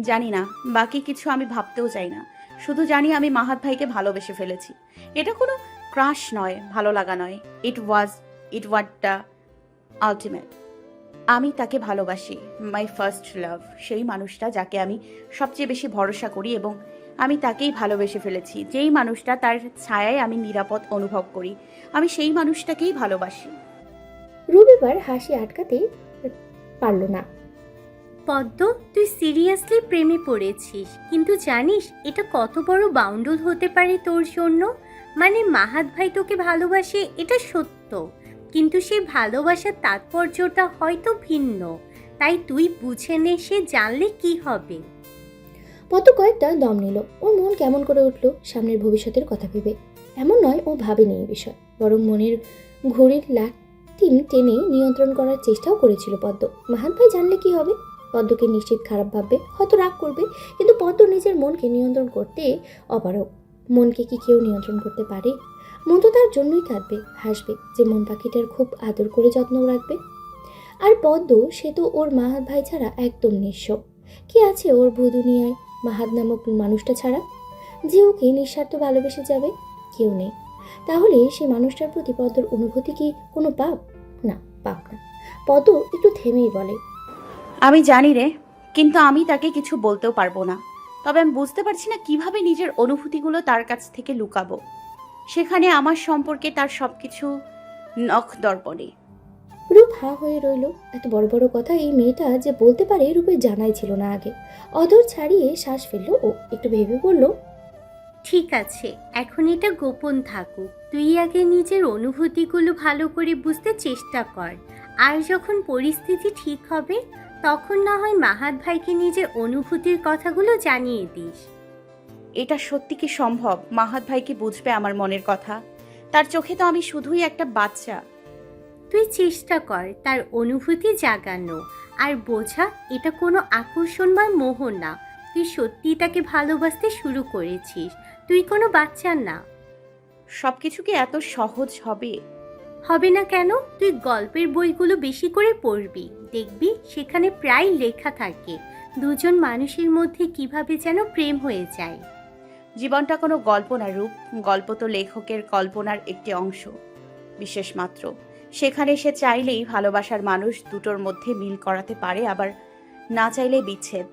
জানি না, বাকি কিছু আমি ভাবতেও চাই না। শুধু জানি আমি মাহাত ভাইকে ভালোবেসে ফেলেছি। এটা কোনো ক্রাশ নয়, ভালো লাগা নয়। ইট ওয়াজ দ্য আলটিমেট। আমি তাকে ভালোবাসি, মাই ফার্স্ট লাভ, সেই মানুষটা যাকে আমি সবচেয়ে বেশি ভরসা করি, এবং আমি তাকেই ভালোবেসে ফেলেছি। যেই মানুষটা, তার ছায়ায় আমি নিরাপদ অনুভব করি, আমি সেই মানুষটাকেই ভালোবাসি। রবিবার হাসি আটকাতে পারল না। পদ্ম, তুই সিরিয়াসলি প্রেমে পড়েছিস, কিন্তু জানিস এটা কত বড় বাউন্ডুল হতে পারে তোর জন্য? মানে মাহাত ভাই তোকে ভালোবাসে, এটা সত্য, কিন্তু সেই ভালোবাসার তাৎপর্যটা হয়তো ভিন্ন। তাই তুই বুঝে নে, সে জানলে কি হবে। পদ্ম কয়েকটা দম নিল। ওর মন কেমন করে উঠল সামনের ভবিষ্যতের কথা ভেবে। এমন নয় ও ভাবেনি এই বিষয়, বরং মনের ঘড়ির লাটিম টেনে নিয়ন্ত্রণ করার চেষ্টাও করেছিল পদ্ম। মাহাত ভাই জানলে কি হবে? পদ্মকে নিশ্চিত খারাপ ভাববে, হয়তো রাগ করবে, কিন্তু পদ্ম নিজের মনকে নিয়ন্ত্রণ করতে অপারগ। মনকে কি কেউ নিয়ন্ত্রণ করতে পারে? মন তো তার জন্যই কাঁদবে, হাসবে, যে মন পাখিটার খুব আদর করে যত্ন রাখবে। আর পদ্ম, সে তো ওর মাহাত ভাই ছাড়া একদম নিঃস্ব। কি আছে ওর ভূ দুনিয়ায় মাহাত নামক মানুষটা ছাড়া, যে ওকে নিঃস্বার্থ ভালোবেসে যাবে? কেউ নেই। তাহলে সে মানুষটার প্রতি পদ্মর অনুভূতি কি কোনো পাপ? না, পাপ না। পদ্ম একটু থেমেই বলে, আমি জানি রে, কিন্তু আমি তাকে কিছু বলতেও পারবো না। তবে আমি বুঝতে পারছি না কিভাবে নিজের অনুভূতিগুলো তার কাছ থেকে লুকাবো। সেখানে আমার সম্পর্কে তার সবকিছু নখ দর্পণে। রূপ হাঁ হয়ে রইল। এত বড় বড় কথা এই মেয়েটা যে বলতে পারে রূপের জানাই ছিল না আগে। অধর ছাড়িয়ে শ্বাস ফেলল ও, একটু ভেবে বলল, ঠিক আছে, এখন এটা গোপন থাকুক। তুই আগে নিজের অনুভূতিগুলো ভালো করে বুঝতে চেষ্টা কর। আর যখন পরিস্থিতি ঠিক হবে, তখন না হয় মাহাত ভাইকে নিজের অনুভূতির কথাগুলো জানিয়ে দিস। এটা সত্যি কি সম্ভব? মাহাত ভাই কি বুঝবে আমার মনের কথা? তার চোখে তো আমি শুধুই একটা বাচ্চা। তুই চেষ্টা কর তার অনুভূতি জাগানো, আর বোঝা এটা কোনো আকর্ষণ বা মোহ না। তুই সত্যিই তাকে ভালোবাসতে শুরু করেছিস, তুই কোনো বাচ্চা না। সবকিছু কি এত সহজ হবে? হবে না কেন? তুই গল্পের বইগুলো বেশি করে পড়বি, দেখবি সেখানে প্রায় লেখা থাকে দুজন মানুষের মধ্যে কিভাবে যেন প্রেম হয়ে যায়। জীবনটা কোনো গল্প না রূপ, গল্প তো লেখকের কল্পনার একটি অংশ, বিশেষ মাত্র। সেখানে সে চাইলেই ভালোবাসার মানুষ দুটোর মধ্যে মিল করাতে পারে, আবার না চাইলে বিচ্ছেদ।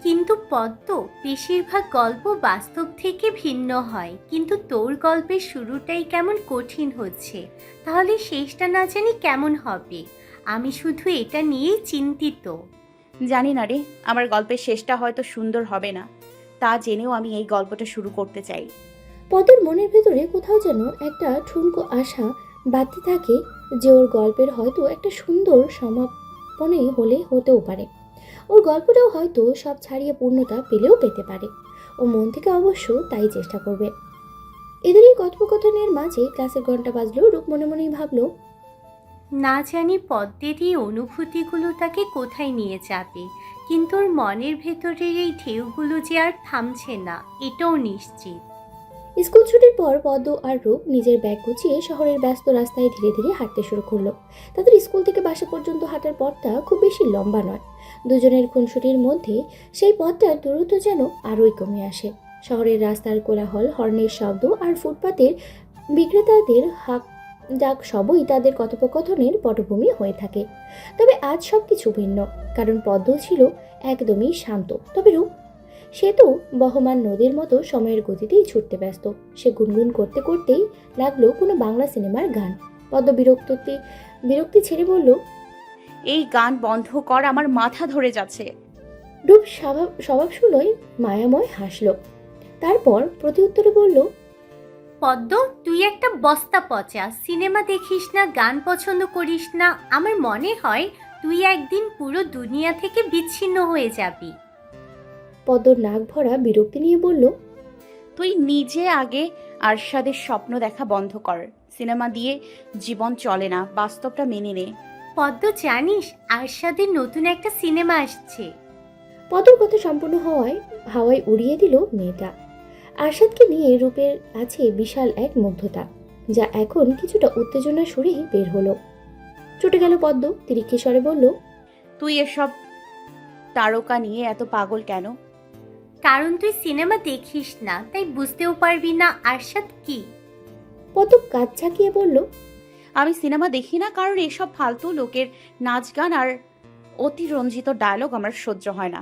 কিন্তু পদ্ম, বেশিরভাগ গল্প বাস্তব থেকে ভিন্ন হয়, কিন্তু তোর গল্পের শুরুটাই কেমন কঠিন হচ্ছে, তাহলে শেষটা না জানি কেমন হবে। আমি শুধু এটা নিয়েই চিন্তিত। জানি না রে, আমার গল্পের শেষটা হয়তো সুন্দর হবে না, তা জেনেও আমি এই গল্পটা শুরু করতে চাই। পদ্মের মনের ভেতরে কোথাও যেন একটা ঠুনকো আশা বাড়তে থাকে যে ওর গল্পের হয়তো একটা সুন্দর সমাপনে হতেও পারে। ওর গল্পটাও হয়তো সব ছাড়িয়ে পূর্ণতা পেলেও পেতে পারে। ও মন থেকে অবশ্য তাই চেষ্টা করবে। এদের এই কথোপকথনের মাঝে ক্লাসের ঘন্টা বাজলো। রূপ মনে মনেই ভাবলো, না জানি পদ্মের এই অনুভূতিগুলো তাকে কোথায় নিয়ে যাবে, কিন্তু ওর মনের ভেতরের এই ঢেউগুলো যে আর থামছে না, এটাও নিশ্চিত। স্কুল ছুটির পর পদ্ম আর রূপ নিজের ব্যাগ গুছিয়ে শহরের ব্যস্ত রাস্তায় ধীরে ধীরে হাঁটতে শুরু করলো। তাদের স্কুল থেকে বাসা পর্যন্ত হাঁটার পথটা খুব বেশি লম্বা নয়। দুজনের খুনসুটির মধ্যে সেই পথটার দূরত্ব যেন আরোই কমে আসে। শহরের রাস্তার কোলাহল, হর্নের শব্দ আর ফুটপাতের বিক্রেতাদের হাঁক ডাক সবই তাদের কথোপকথনের পটভূমি হয়ে থাকে। তবে আজ সব কিছু ভিন্ন, কারণ পদ্ম ছিল একদমই শান্ত। তবে রূপ, সে তো বহমান নদীর মতো সময়ের গতিতেই ছুটতে ব্যস্ত। সে গুনগুন করতে করতেই লাগলো কোনো বাংলা সিনেমার গান। পদ্ম বিরক্তি ছেড়ে বলল, এই গান বন্ধ কর, আমার মাথা ধরে যাচ্ছে। রূপ স্বভাব শুনোই মায়াময় হাসল। তারপর প্রতিউত্তরে বলল, পদ্ম, তুই একটা বস্তা পচা, সিনেমা দেখিস না, গান পছন্দ করিস না। আমার মনে হয় তুই একদিন পুরো দুনিয়া থেকে বিচ্ছিন্ন হয়ে যাবি। পদ্মর নাক ভরা বিরক্তি নিয়ে বলল, তুই নিজে আগে আরশাদের স্বপ্ন দেখা বন্ধ কর। সিনেমা দিয়ে জীবন চলে না, বাস্তবটা মেনে নে। পদ্ম, জানিস আরশাদের নতুন একটা সিনেমা আসছে? পদ্মর কথা সম্পূর্ণ হাওয়ায় উড়িয়ে দিল মেয়েটা। আরশাদকে নিয়ে রূপের আছে বিশাল এক মুগ্ধতা, যা এখন কিছুটা উত্তেজনার সুরেই বের হলো। চটে গেল পদ্ম। তিরিক্ষি স্বরে বলল, তুই এসব তারকা নিয়ে এত পাগল কেন? কারণ তুই সিনেমা দেখিস না, তাই বুঝতেও পারবি না আরশাদ কি। পদ্ম কাজ ঝাঁকিয়ে বলল, আমি সিনেমা দেখি না কারণ এসব ফালতু লোকের নাচ গান আর অতিরঞ্জিত ডায়লগ আমার সহ্য হয় না।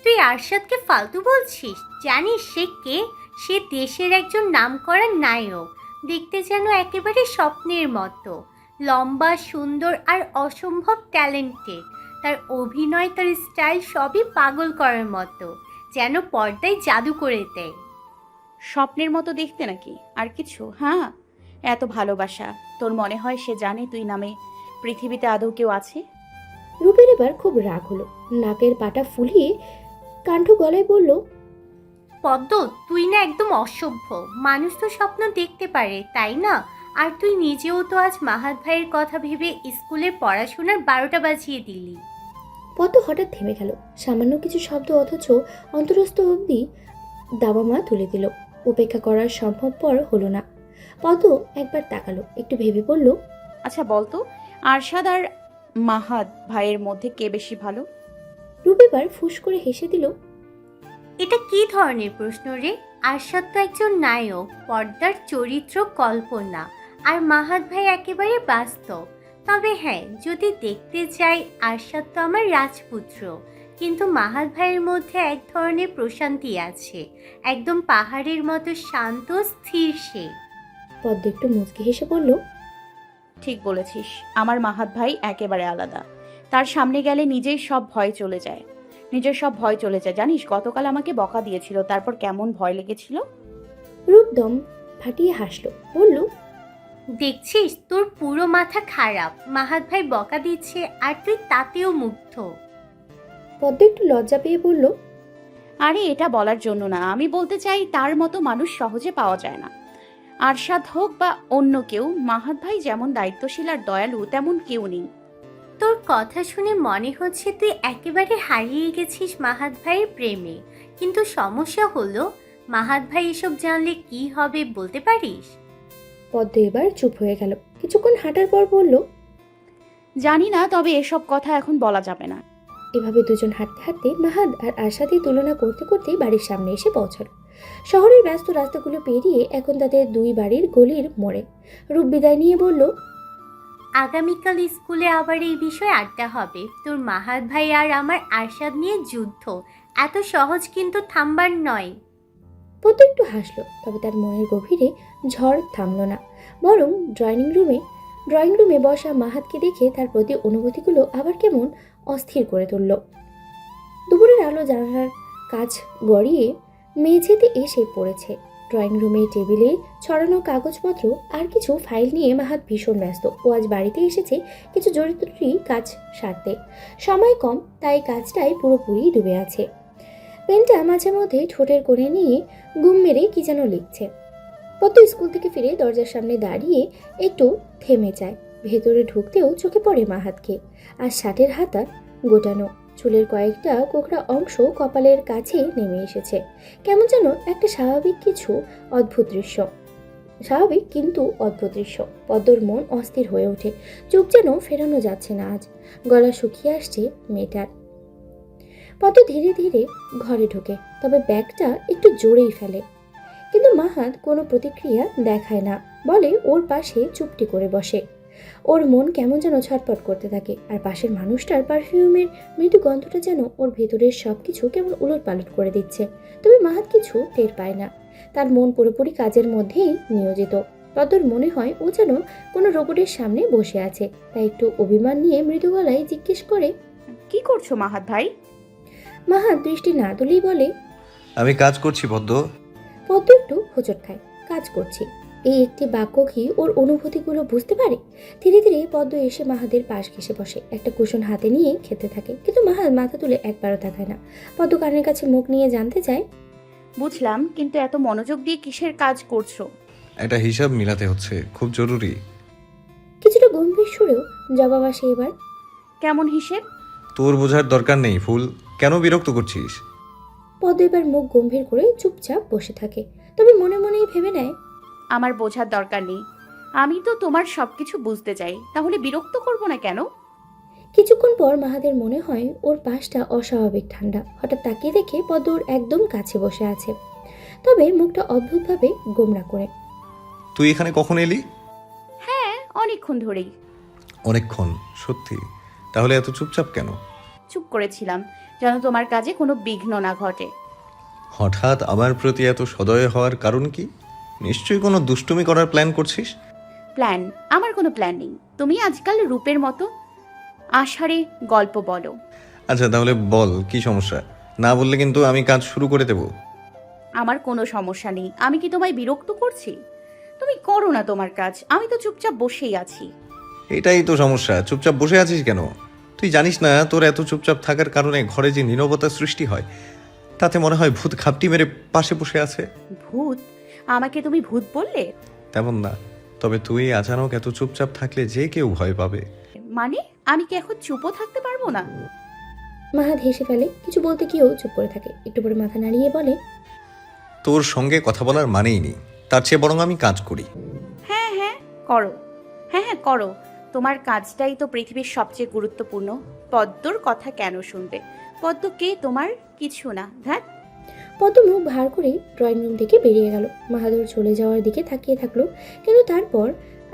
তুই আরশাদকে ফালতু বলছিস? জানিস সে কে? সে দেশের একজন নামকরা নায়ক। দেখতে যেন একেবারে স্বপ্নের মতো। লম্বা, সুন্দর আর অসম্ভব ট্যালেন্টেড। তার অভিনয়, তার স্টাইল সবই পাগল করার মতো, যেন পর্দায় জাদু করে দেয়। স্বপ্নের মতো দেখতে নাকি আর কিছু? হ্যাঁ, এত ভালোবাসা, তোর মনে হয় সে জানে তুই নামে পৃথিবীতে আদৌ কেউ আছে? রূপের এবার খুব রাগ হলো। নাকের পাটা ফুলিয়ে কাণ্ড গলায় বলল, পদ্ম, তুই না একদম অসভ্য। মানুষ তো স্বপ্ন দেখতে পারে, তাই না? আর তুই নিজেও তো আজ মাহাত ভাইয়ের কথা ভেবে স্কুলে পড়াশোনার 12টা বাজিয়ে দিলি। পদ্ম হঠাৎ থেমে গেল। সামান্য কিছু শব্দ, অথচ অন্তরস্থ অবধি দাবামা তুলে দিল। উপেক্ষা করার সম্ভবপর হলো না। পদ্ম একবার তাকালো, একটু ভেবে বলল, আচ্ছা বলতো, আরশাদ আর মাহাদ ভাইয়ের মধ্যে কে বেশি ভালো? রূপ এবার ফুস করে হেসে দিল, এটা কি ধরনের প্রশ্ন রে? আরশাদ তো একজন নায়ক, পর্দার চরিত্র কল্পনা। আর মাহাত ভাই একেবারে বাস্তব। তবে হ্যাঁ, যদি দেখতে চাই, আরশাদ তো আমার রাজপুত্র। কিন্তু মাহাত ভাইয়ের মধ্যে এক ধরনের প্রশান্তি আছে, একদম পাহাড়ের মতো শান্ত স্থির সে। পদ্ম একটু মুচকি হেসে বলল, ঠিক বলেছিস, আমার মাহাদ ভাই একেবারে আলাদা। তার সামনে গেলে নিজের সব ভয় চলে যায়। জানিস, গতকাল আমাকে বকা দিয়েছিল, তারপর কেমন ভয় লেগেছিল। রূপ দম ফাটিয়ে হাসলো, বলল, দেখছিস, তোর পুরো মাথা খারাপ। মাহাত ভাই বকা দিচ্ছে আর তুই তাতেও মুগ্ধ। পদ্ম একটু লজ্জা পেয়ে বলল, আরে এটা বলার জন্য না, আমি বলতে চাই তার মতো মানুষ সহজে পাওয়া যায় না। আরশাদ হোক বা অন্য কেউ, মাহাদ ভাই যেমন দায়িত্বশীল আর দয়ালু তেমন কেউ নেই। তোর কথা শুনে মনে হচ্ছে তুই একেবারে হারিয়ে গেছিস মাহাত ভাইয়ের প্রেমে। কিন্তু সমস্যা হলো, মাহাত ভাই এসব জানলে কি হবে বলতে পারিস? পদ্ম এবার চুপ হয়ে গেল। কিছুক্ষণ হাঁটার পর বলল, জানি না, তবে এসব কথা এখন বলা যাবে না। এভাবে দুজন হাঁটতে হাঁটতে মাহাদ আর আরশাদের তুলনা করতে করতেই বাড়ির সামনে এসে পৌঁছালো। শহরের ব্যস্ত রাস্তাগুলো পেরিয়ে এখন তাদের দুই বাড়ির গলির মোড়ে। রূপ বিদায় নিয়ে বলল, আগামীকাল স্কুলে আবার এই বিষয়ে আড্ডা হবে। তোর মাহাত ভাই আর আমার আরশাদ নিয়ে যুদ্ধ এত সহজ কিন্তু থামবার নয়। পদ্ম একটু হাসলো, তবে তার মনের গভীরে ঝড় থামলো না। বরং ড্রয়িং রুমে বসা মাহাতকে দেখে তার প্রতি অনুভূতিগুলো আবার কেমন অস্থির করে তুলল। দুপুরের আলো জানালার কাজ গড়িয়ে মেঝেতে এসে পড়েছে। ড্রয়িং রুমে টেবিলে ছড়ানো কাগজপত্র আর কিছু ফাইল নিয়ে মাহাত ভীষণ ব্যস্ত। ও আজ বাড়িতে এসেছে কিছু জরুরি কাজ সারতে। সময় কম, তাই কাজটাই পুরোপুরি ডুবে আছে। পেনটা মাঝে মধ্যে ঠোঁটের কোণে নিয়ে গুম মেরে কি যেন লিখছে। পদ্ম স্কুল থেকে ফিরে দরজার সামনে দাঁড়িয়ে একটু থেমে যায়। ভেতরে ঢুকতেও চোখে পড়ে মাহাতকে। আর শার্টের হাতা গোটানো, চুলের কয়েকটা কোকড়া অংশ কপালের কাছে নেমে এসেছে। কেমন যেন একটা স্বাভাবিক কিন্তু অদ্ভুত দৃশ্য। পদ্মর মন অস্থির হয়ে ওঠে। চোখ যেন ফেরানো যাচ্ছে না আজ। গলা শুকিয়ে আসছে মেয়েটার। পদ্ম ধীরে ধীরে ঘরে ঢোকে, তবে ব্যাগটা একটু জোরেই ফেলে। কিন্তু মাহাত কোনো প্রতিক্রিয়া দেখায় না, বলে ওর পাশে চুপটি করে বসে। ওর মন কেমন যেন ছটপট করতে থাকে। আর পাশের মানুষটার পারফিউমের মৃদু গন্ধটা যেন ওর ভেতরের সব কিছু কেমন উলটপালট করে দিচ্ছে। তবে মাহাত কিছু টের পায় না। তার মন পুরোপুরি কাজের মধ্যেই নিয়োজিত। পদ্মর মনে হয় ও যেন কোনো রোবটের সামনে বসে আছে। তাই একটু অভিমান নিয়ে মৃদু গলায় জিজ্ঞেস করে, কি করছো মাহাদ ভাই? মাহাত দৃষ্টি না তুলেই বলে, আমি কাজ করছি পদ্ম। পদ্ম একটু হোঁচট খায়। কাজ করছি, এই একটি বাক্য কি ওর অনুভূতিগুলো বুঝতে পারে? ধীরে ধীরে পদ্ম এসে মাহাদের পাশ ঘেসে বসে। একটা কুশন হাতে নিয়ে খেতে থাকে, কিন্তু মাহাদ মাথা তুলে একবারও তাকায় না। পদ্ম কানের কাছে মুখ নিয়ে জানতে চায়, বুঝলাম, কিন্তু এত মনোযোগ দিয়ে কিসের কাজ করছো? একটা হিসাব মিলাতে হচ্ছে, খুব জরুরি। কিছুটা গম্ভীর সুরেও জবাব আসে এবার। কেমন হিসেব? তোর বোঝার দরকার নেই ফুল, কেন বিরক্ত করছিস? পদ্ম এবার মুখ গম্ভীর করে চুপচাপ বসে থাকে, তবে মনে মনেই ভেবে নেয়, আমার বোঝার দরকার নেই। আমি তো তোমার সবকিছু বুঝতে চাই, তাহলে বিরক্ত করব না কেন? কিছুক্ষণ পর মাহাদের মনে হয় ওর পাশটা অস্বাভাবিক ঠান্ডা। হঠাৎ তাকিয়ে দেখে পদ্ম ওর একদম কাছে বসে আছে, তবে মুখটা অদ্ভুতভাবে গোমরা করে। তুই এখানে কখন এলি? হ্যাঁ, অনেকক্ষণ ধরেই। অনেকক্ষণ? সত্যি? তাহলে এত চুপচাপ কেন? চুপ করেছিলাম যেন তোমার কাজে কোনো বিঘ্ন না ঘটে। হঠাৎ আমার প্রতি এত সদয় হওয়ার কারণ কি? নিশ্চয়ই কোনো দুষ্টুমি করার প্ল্যান করছিস। প্ল্যান? আমার কোনো প্ল্যান নেই। তুমি আজকাল রূপের মতো আষাঢ়ে গল্প বলো। আচ্ছা তাহলে বল, কি সমস্যা? না বললে কিন্তু আমি কাজ শুরু করে দেব। আমার কোনো সমস্যা নেই। আমি কি তোমায় বিরক্ত করছি? তুমি করো না তোমার কাজ, আমি তো চুপচাপ বসেই আছি। এটাই তো সমস্যা, চুপচাপ বসে আছিস কেন? তুই জানিস না তোর এত চুপচাপ থাকার কারণে ঘরে যে নীরবতা সৃষ্টি হয়, তাতে মনে হয় ভূত খাপটি মেরে পাশে বসে আছে। ভূত? আমাকে তুমি ভূত বললে? তেমন না, তবে তুই আচানক এত চুপচাপ থাকলে যে কেউ ভয় পাবে। মানে আমি কি এখন চুপও থাকতে পারবো না? মাহাদ হেসে ফেলে, কিছু বলতে গিয়েও চুপ করে থাকে। একটু পরে মাথা নাড়িয়ে বলে, তোর সঙ্গে কথা বলার মানেই নেই, তার চেয়ে বরং আমি কাজ করি। হ্যাঁ হ্যাঁ করো, হ্যাঁ হ্যাঁ করো। তোমার কাজটাই তো পৃথিবীর সবচেয়ে গুরুত্বপূর্ণ। পদ্মর কথা কেন শুনবে? পদ্ম কে তোমার? কিছু না, ধ্যাত। পদ্ম মুখ ভার করে ড্রয়িং রুম থেকে বেরিয়ে গেল। মাহাদুর চলে যাওয়ার দিকে তাকিয়ে থাকলো, কিন্তু তারপর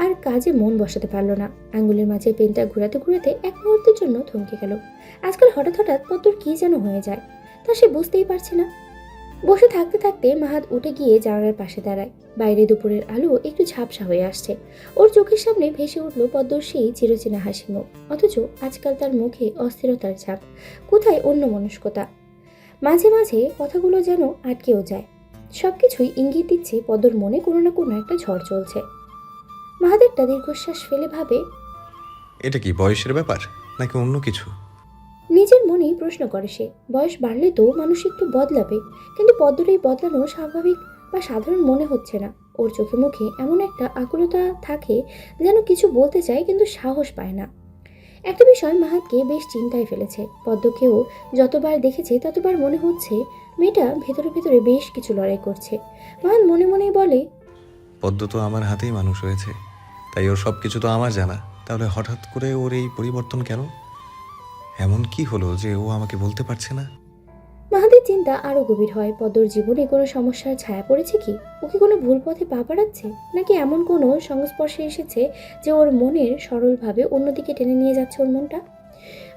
আর কাজে মন বসাতে পারলো না। আঙ্গুলের মাঝে পেনটা ঘুরাতে ঘুরাতে এক মুহূর্তের জন্য থমকে গেল। আজকাল হঠাৎ হঠাৎ পদ্মর কি যেন হয়ে যায়, তা সে বুঝতেই পারছে না। বসে থাকতে থাকতে মাহাদ উঠে গিয়ে জানালার পাশে দাঁড়ায়। বাইরে দুপুরের আলো একটু ঝাপসা হয়ে আসছে। ওর চোখের সামনে ভেসে উঠল পদ্মর সেই চিরচেনা হাসি মুখ, অথচ আজকাল তার মুখে অস্থিরতার ছাপ, কোথায় অন্যমনস্কতা। মাঝে মাঝে কথাগুলো যেন আটকেও যায়। সবকিছুই ইঙ্গিত দিচ্ছে পদ্মর মনে কোনো না কোনো একটা ঝড় চলছে। মাহাদ একটা দীর্ঘশ্বাস ফেলে ভাবে, এটা কি বয়সের ব্যাপার নাকি অন্য কিছু? নিজের মনেই প্রশ্ন করে সে। বয়স বাড়লে তো মানুষ একটু বদলাবে, কিন্তু পদ্মর এই বদলানো স্বাভাবিক বা সাধারণ মনে হচ্ছে না। ওর চোখে মুখে এমন একটা আকুলতা থাকে, যেন কিছু বলতে চায় কিন্তু সাহস পায় না। একটা বিষয় মাহাতকে বেশ চিন্তায় ফেলেছে। পদ্মকেও যতবার দেখেছে ততবার মনে হচ্ছে মেয়েটা ভেতরে ভেতরে বেশ কিছু লড়াই করছে। মাহাত মনে মনেই বলে, পদ্ম তো আমার হাতেই মানুষ হয়েছে, তাই ওর সব কিছু তো আমার জানা। তাহলে হঠাৎ করে ওর এই পরিবর্তন কেন? এমন কি হলো যে ও আমাকে বলতে পারছে না? মাহাতের চিন্তা আরো গভীর হয়। পদ্মর জীবনে কোনো সমস্যার ছায়া পড়েছে কি? ওকে কোনো ভুল পথে পা বাড়াচ্ছে, নাকি এমন কোনো সংস্পর্শে এসেছে যে ওর মনের সরলভাবে অন্যদিকে টেনে নিয়ে যাচ্ছে ওর মনটা?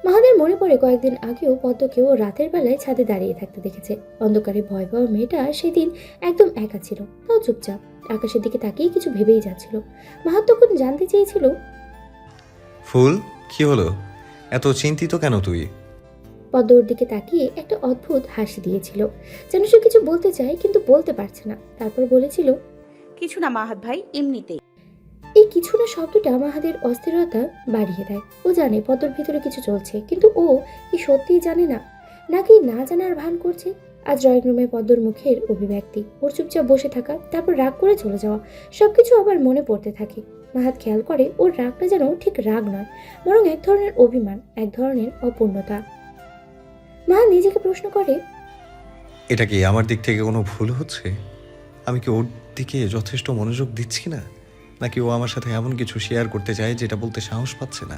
মাহাদের মনে পড়ে কয়েকদিন আগেও পদ্মকেও রাতের বেলায় ছাদে দাঁড়িয়ে থাকতে দেখেছে। অন্ধকারে ভয় পাওয়া মেয়েটা সেদিন একদম একা ছিল, তাও চুপচাপ আকাশের দিকে তাকিয়ে কিছু ভেবেই যাচ্ছিল। মাহাত তখন জানতে চেয়েছিল, ফুল, কি হলো? এত চিন্তিত কেন তুই? পদ্ম ওর দিকে তাকিয়ে একটা অদ্ভুত হাসি দিয়েছিল, যেন সে কিছু বলতে চায় কিন্তু বলতে পারছে না। তারপর বলেছিল, কিছু না মাহাত ভাই, এমনিতেই। এই কিছু না শব্দটা মাহাদের অস্থিরতা বাড়িয়ে দেয়। ও জানে পদ্মর ভিতরে কিছু চলছে, কিন্তু ও কি সত্যিই জানে না, নাকি না জানার ভান করছে? আজ ড্রয়িং রুমে পদ্মর মুখের অভিব্যক্তি, ওর চুপচাপ বসে থাকা, তারপর রাগ করে চলে যাওয়া, সবকিছু আবার মনে পড়তে থাকে। মাহাত খেয়াল করে ওর রাগটা যেন ঠিক রাগ নয়, বরং এক ধরনের অভিমান, এক ধরনের অপূর্ণতা। মাহাত নিজেকে প্রশ্ন করে, এটা কি আমার দিক থেকে কোনো ভুল হচ্ছে? আমি কি ওর দিকে যথেষ্ট মনোযোগ দিচ্ছি না, নাকি ও আমার সাথে এমন কিছু শেয়ার করতে চায় যেটা বলতে সাহস পাচ্ছে না?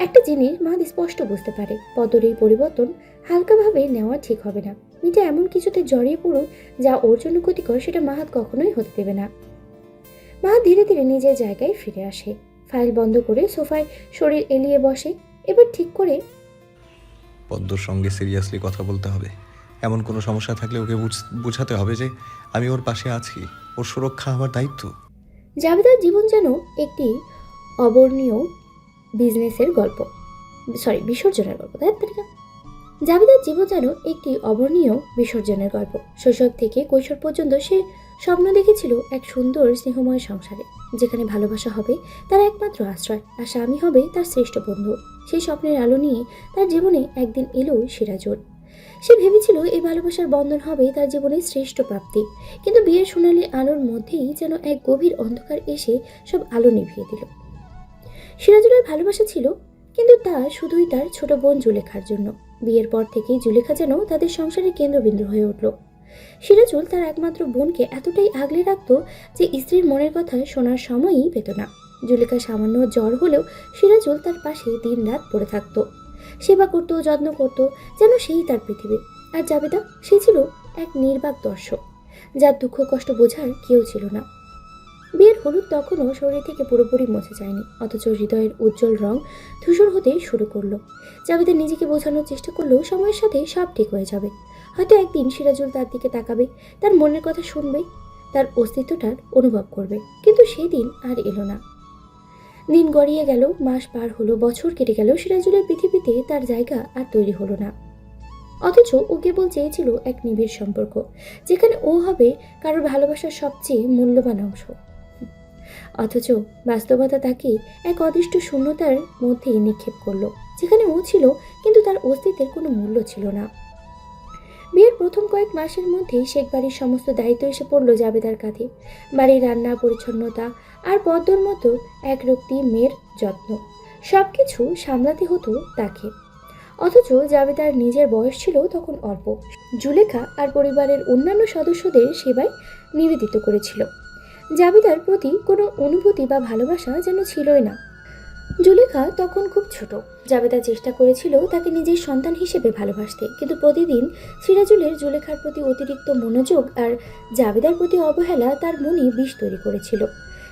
একটা জিনিস মাহাত স্পষ্ট বুঝতে পারে, পদ্মর এই পরিবর্তন হালকাভাবে নেওয়া ঠিক হবে না। নিজে এমন কিছুতে জড়িয়ে পড়ুক যা ওর জন্য ক্ষতিকর, সেটা মাহাত কখনোই হতে দেবে না। মাহাত ধীরে ধীরে নিজের জায়গায় ফিরে আসে, ফাইল বন্ধ করে সোফায় শরীর এলিয়ে বসে। এবার ঠিক করে, পদ্মর সঙ্গে সিরিয়াসলি কথা বলতে হবে। এমন কোনো সমস্যা থাকলে ওকে বোঝাতে হবে যে আমি ওর পাশে আছি, ওর সুরক্ষা আমার দায়িত্ব। জাবেদার জীবন যেন একটি অবর্ণীয় বিজনেসের গল্প, বিসর্জনের গল্প। জাবেদার জীবন যেন একটি অবর্ণীয় বিসর্জনের গল্প। শৈশব থেকে কৈশোর পর্যন্ত সে স্বপ্ন দেখেছিল এক সুন্দর স্নেহময় সংসারে, যেখানে ভালোবাসা হবে তার একমাত্র আশ্রয়, আর স্বামী হবে তার শ্রেষ্ঠ বন্ধু। সেই স্বপ্নের আলো নিয়ে তার জীবনে একদিন এলো সিরাজুল। সে ভেবেছিল এই ভালোবাসার বন্ধন হবে তার জীবনের শ্রেষ্ঠ প্রাপ্তি, কিন্তু বিয়ের সোনালি আলোর মধ্যেই যেন এক গভীর অন্ধকার এসে সব আলো নিভিয়ে দিল। সিরাজুলের ভালোবাসা ছিল, কিন্তু তা শুধুই তার ছোট বোন জুলেখার জন্য। বিয়ের পর থেকেই জুলেখা যেন তাদের সংসারের কেন্দ্রবিন্দু হয়ে উঠল। সিরাজুল তার একমাত্র বোনকে এতটাই আগলে রাখত যে স্ত্রীর মনের কথা শোনার সময়ই পেত না। জুলেখা সামান্য জ্বর হলেও সিরাজুল তার পাশে দিন রাত পড়ে থাকতো, সেবা করতো, যত্ন করতো, যেন সেই তার পৃথিবী। আর জাবেদা, সে ছিল এক নির্বাক দর্শক, যার দুঃখ কষ্ট বোঝার কেউ ছিল না। বিয়ের হলুদ তখনও শরীর থেকে পুরোপুরি মুছে যায়নি, অথচ হৃদয়ের উজ্জ্বল রং ধূসর হতে শুরু করলো। জাবেদা নিজেকে বোঝানোর চেষ্টা করলেও সময়ের সাথে সব ঠিক হয়ে যাবে। হয়তো একদিন সিরাজুল তার দিকে তাকাবে, তার মনের কথা শুনবে, তার অস্তিত্বটার অনুভব করবে। কিন্তু সেই দিন আর এলো না। দিন গড়িয়ে গেল, মাস পার হলো, বছর কেটে গেল, সিরাজুলের পৃথিবীতে তার জায়গা আর তৈরি হলো না। অথচ ও কেবল চেয়েছিল এক নিবিড় সম্পর্ক, যেখানে ও হবে কারোর ভালোবাসার সবচেয়ে মূল্যবান অংশ। অথচ বাস্তবতা তাকে এক অদৃষ্ট শূন্যতার মধ্যেই নিক্ষেপ করলো, যেখানে ও ছিল কিন্তু তার অস্তিত্বের কোনো মূল্য ছিল না। বিয়ের প্রথম কয়েক মাসের মধ্যেই শেখ বাড়ির সমস্ত দায়িত্ব এসে পড়ল জাবেদার কাঁধে। বাড়ির রান্না, পরিচ্ছন্নতা আর পদ্মর মতো একরক্তি মেয়ের যত্ন, সবকিছু সামলাতে হতো তাকে। অথচ জাবেদার নিজের বয়স ছিল তখন অল্প। জুলেখা আর পরিবারের অন্যান্য সদস্যদের সেবায় নিবেদিত করেছিল। জাবেদার প্রতি কোনো অনুভূতি বা ভালোবাসা যেন ছিলই না। জুলেখা তখন খুব ছোট। জাবেদা চেষ্টা করেছিল তাকে নিজের সন্তান হিসেবে ভালোবাসতে, কিন্তু প্রতিদিন সিরাজুলের জুলেখার প্রতি অতিরিক্ত মনোযোগ আর জাবেদার প্রতি অবহেলা তার মনে বিষ তৈরি করেছিল।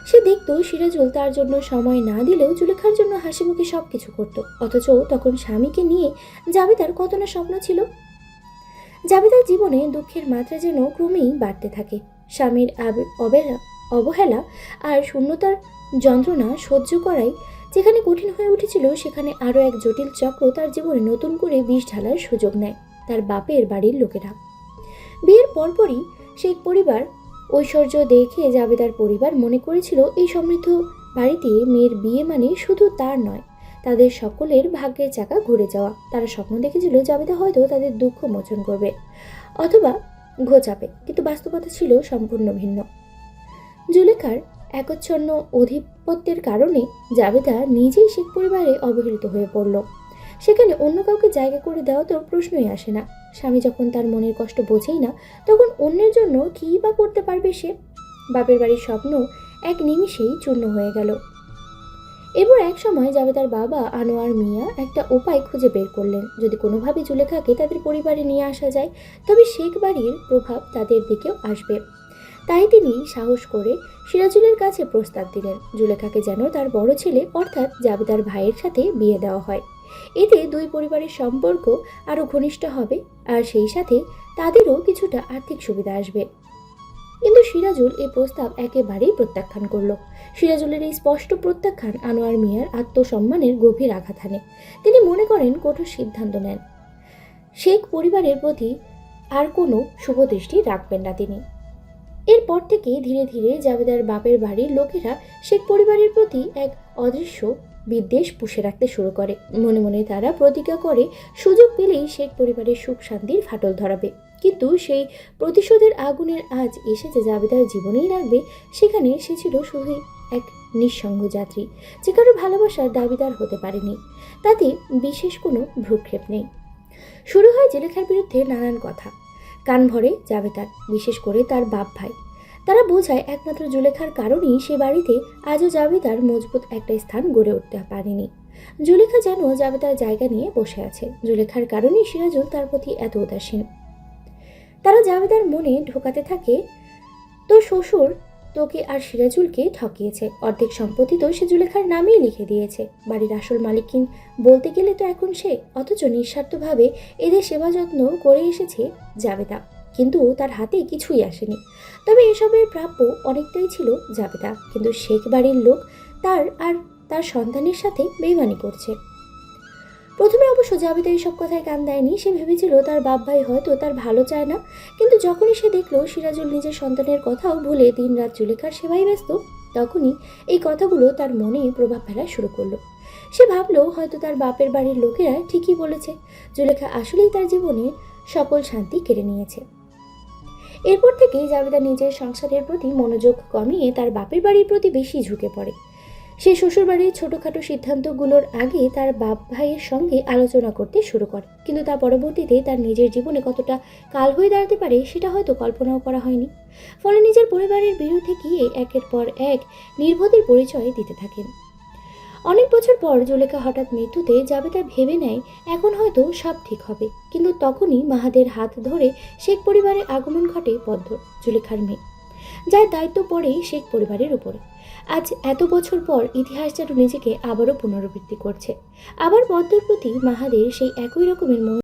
সে দেখত সিরাজুল তার জন্য সময় না দিলেও জুলেখার জন্য হাসি মুখে সব কিছু করত, অথচ তখন স্বামীকে নিয়ে জাবেদার কত না স্বপ্ন ছিল। জাবেদার জীবনে দুঃখের মাত্রা যেন ক্রমেই বাড়তে থাকে। স্বামীর অবহেলা আর শূন্যতার যন্ত্রণা সহ্য করাই যেখানে কঠিন হয়ে উঠেছিল, সেখানে আরও এক জটিল চক্র তার জীবনে নতুন করে বিষ ঢালার সুযোগ নেয়, তার বাপের বাড়ির লোকেরা। বিয়ের পরপরই শেখ পরিবার ঐশ্বর্য দেখে জাবেদার পরিবার মনে করেছিল এই সমৃদ্ধ বাড়িতে মেয়ের বিয়ে মানে শুধু তার নয়, তাদের সকলের ভাগ্যের চাকা ঘুরে যাওয়া। তারা স্বপ্ন দেখেছিল জাবেদা হয়তো তাদের দুঃখ মোচন করবে অথবা ঘোচাবে, কিন্তু বাস্তবতা ছিল সম্পূর্ণ ভিন্ন। জুলেখার একচ্ছন্ন আধিপত্যের কারণে জাবেদা নিজেই শেখ পরিবারে অবহেলিত হয়ে পড়ল। সেখানে অন্য কাউকে জায়গা করে দেওয়া তো প্রশ্নই আসে না। স্বামী যখন তার মনের কষ্ট বোঝেই না, তখন অন্যের জন্য কী বা করতে পারবে সে? বাপের বাড়ির স্বপ্ন এক নিমিষেই চূর্ণ হয়ে গেল। এরপর এক সময় জাবেদার বাবা আনোয়ার মিয়া একটা উপায় খুঁজে বের করলেন, যদি কোনোভাবে জুলেখাকে তাদের পরিবারে নিয়ে আসা যায় তবে শেখ বাড়ির প্রভাব তাদের দিকেও আসবে। তাই তিনি সাহস করে সিরাজুলের কাছে প্রস্তাব দিলেন জুলেখাকে যেন তার বড় ছেলে অর্থাৎ জাবেদার ভাইয়ের সাথে বিয়ে দেওয়া হয়। এতে দুই পরিবারের সম্পর্ক আরও ঘনিষ্ঠ হবে আর সেই সাথে তাদেরও কিছুটা আর্থিক সুবিধা আসবে। কিন্তু সিরাজুল এই প্রস্তাব একেবারেই প্রত্যাখ্যান করল। সিরাজুলের এই স্পষ্ট প্রত্যাখ্যান আনোয়ার মিয়ার আত্মসম্মানের গভীর আঘাত হানে। তিনি মনে করেন কঠোর সিদ্ধান্ত নেন, শেখ পরিবারের প্রতি আর কোনো শুভদৃষ্টি রাখবেন না তিনি। এরপর থেকে ধীরে ধীরে জাবেদার বাপের বাড়ির লোকেরা শেখ পরিবারের প্রতি এক অদৃশ্য বিদ্বেষ পুষে রাখতে শুরু করে। মনে মনে তারা প্রতিজ্ঞা করে সুযোগ পেলেই শেখ পরিবারের সুখ শান্তির ফাটল ধরাবে। কিন্তু সেই প্রতিশোধের আগুনের আজ এসেছে জাবেদার জীবনেই রাখবে, সেখানে সে ছিল শুধুই এক নিঃসঙ্গ যাত্রী, যে কারো ভালোবাসার দাবিদার হতে পারেনি। তাতে বিশেষ কোনো ভ্রুক্ষেপ নেই। শুরু হয় জুলেখার বিরুদ্ধে নানান কথা। কান ভরে জাবেদার, বিশেষ করে তার বাপ ভাই। তারা বোঝায় একমাত্র জুলেখার কারণেই সে বাড়িতে আজও জাবেদার মজবুত একটা স্থান গড়ে উঠতে পারেনি। জুলেখা যেন জাবেদার জায়গা নিয়ে বসে আছে। জুলেখার কারণেই সিরাজুল তার প্রতি এত উদাসীন। তারা জাবেদার মনে ঢোকাতে থাকে, তোর শ্বশুর তোকে আর সিরাজুলকে ঠকিয়েছে, অর্ধেক সম্পত্তি তো সে জুলেখার নামেই লিখে দিয়েছে, বাড়ির আসল মালিকিন বলতে গেলে তো এখন সে, অথচ নিঃস্বার্থভাবে এদের সেবা যত্ন করে এসেছে জাবেদা, কিন্তু তার হাতে কিছুই আসেনি। তবে এসবের প্রাপ্য অনেকটাই ছিল জাবেদা, কিন্তু শেখ বাড়ির লোক তার আর তার সন্তানের সাথে বেইমানি করছে। প্রথমে অবশ্য জাবেদা এইসব কথায় কান দেয়নি। সে ভেবেছিল তার বাপ ভাই হয়তো তার ভালো চায় না, কিন্তু যখনই সে দেখলো সিরাজুল নিজের সন্তানের কথাও ভুলে দিন রাত জুলেখার সেবায় ব্যস্ত, তখনই এই কথাগুলো তার মনে প্রভাব ফেলা শুরু করলো। সে ভাবলো হয়তো তার বাপের বাড়ির লোকেরা ঠিকই বলেছে, জুলেখা আসলেই তার জীবনে সকল শান্তি কেড়ে নিয়েছে। এরপর থেকে জাবেদা নিজের সংসারের প্রতি মনোযোগ কমিয়ে তার বাপের বাড়ির প্রতি বেশি ঝুঁকে পড়ে। সে শ্বশুরবাড়ির ছোটোখাটো সিদ্ধান্তগুলোর আগে তার বাপ ভাইয়ের সঙ্গে আলোচনা করতে শুরু করে, কিন্তু তার পরবর্তীতে তার নিজের জীবনে কতটা কাল হয়ে দাঁড়াতে পারে সেটা হয়তো কল্পনাও করা হয়নি। ফলে নিজের পরিবারের বিরুদ্ধে গিয়ে একের পর এক নির্বোধের পরিচয় দিতে থাকেন। অনেক বছর পর জুলেখা হঠাৎ মৃত্যুতে জাবেদা ভেবে নেয় এখন হয়তো সব ঠিক হবে, কিন্তু তখনই মাহাদের হাত ধরে শেখ পরিবারের আগমন ঘটে পদ্ম, জুলেখার মেয়ে, যার দায়িত্ব পড়ে শেখ পরিবারের উপরে। আজ এত বছর পর ইতিহাস যেন নিজেকে আবারও পুনরাবৃত্তি করছে। আবার পদ্মর প্রতি মাহাদের সেই একই রকমের